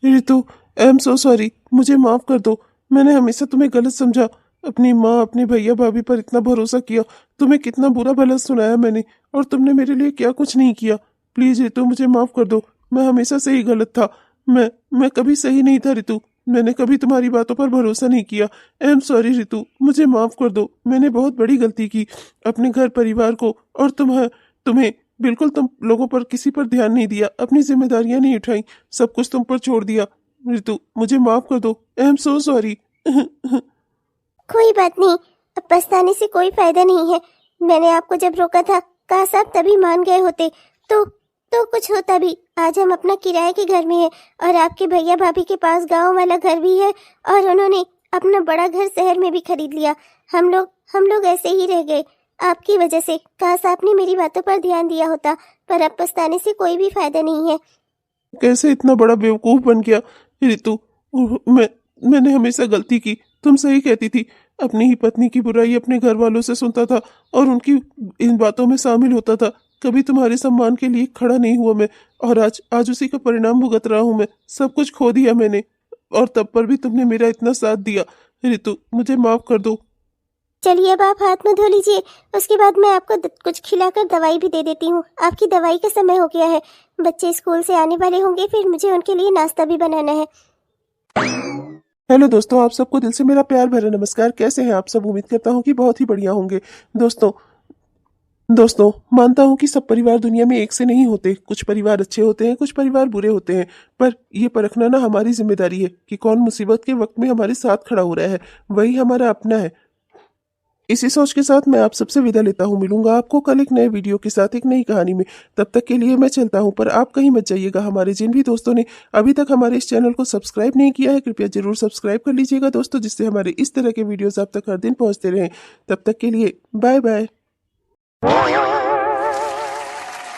Ritu, I am so sorry, मुझे माफ कर दो। मैंने हमेशा तुम्हें गलत समझा। अपनी माँ, अपने भैया भाभी पर इतना भरोसा किया। तुम्हें कितना बुरा भला सुनाया मैंने, और तुमने मेरे लिए क्या कुछ नहीं किया। प्लीज रितु, मुझे माफ कर दो। मैं हमेशा से ही गलत था। मैं कभी सही नहीं था रितु। मैंने कभी तुम्हारी बातों पर भरोसा नहीं किया। आई एम सॉरी रितु, मुझे माफ कर दो। मैंने बहुत बड़ी गलती की, अपने घर परिवार को और तुम्हें बिल्कुल तुम लोगों पर किसी पर ध्यान नहीं दिया, अपनी जिम्मेदारियां नहीं उठाई, सब कुछ तुम पर छोड़ दिया। रितु, मुझे माफ कर दो। I am so sorry. कोई बात नहीं, अब पछताने से कोई फायदा नहीं है। मैंने आपको जब रोका था, काश आप तभी मान गए होते तो कुछ होता भी। आज हम अपना किराए के घर में हैं, और आपके भैया भाभी के पास गांव वाला घर भी है, और उन्होंने अपना बड़ा घर शहर में भी खरीद लिया। हम लोग ऐसे ही रह गए आपकी वजह से। काश आपने मेरी बातों पर ध्यान दिया होता, पर अब पछताने से कोई भी फायदा नहीं है। कैसे इतना बड़ा बेवकूफ बन गया रितु। मैंने हमेशा गलती की। तुम सही कहती थी। अपनी ही पत्नी की बुराई अपने घर वालों से सुनता था, और उनकी इन बातों में शामिल होता था। कभी तुम्हारे सम्मान के लिए खड़ा नहीं हुआ मैं, और आज उसी का परिणाम भुगत रहा हूं मैं। सब कुछ खो दिया मैंने, और तब पर भी तुमने मेरा इतना साथ दिया। रितु, मुझे माफ कर दो। चलिए अब आप हाथ में धो लीजिए, उसके बाद मैं आपको कुछ खिलाकर दवाई भी दे देती हूँ। आपकी दवाई का समय हो गया है, बच्चे स्कूल से आने वाले होंगे, फिर मुझे उनके लिए नाश्ता भी बनाना है। हेलो दोस्तों, आप सबको दिल से मेरा प्यार भरा नमस्कार। कैसे हैं आप सब? उम्मीद करता हूँ कि बहुत ही बढ़िया होंगे। दोस्तों, मानता हूँ कि सब परिवार दुनिया में एक से नहीं होते। कुछ परिवार अच्छे होते हैं, कुछ परिवार बुरे होते हैं, पर ये परखना ना हमारी जिम्मेदारी है कि कौन मुसीबत के वक्त में हमारे साथ खड़ा हो रहा है, वही हमारा अपना है। इसी सोच के साथ मैं आप सबसे विदा लेता हूँ। मिलूंगा आपको कल एक नए वीडियो के साथ एक नई कहानी में। तब तक के लिए मैं चलता हूँ, पर आप कहीं मत जाइएगा। हमारे जिन भी दोस्तों ने अभी तक हमारे इस चैनल को सब्सक्राइब नहीं किया है, कृपया जरूर सब्सक्राइब कर लीजिएगा दोस्तों, जिससे हमारे इस तरह के वीडियोस आप तक हर दिन पहुँचते रहें। तब तक के लिए बाय बाय।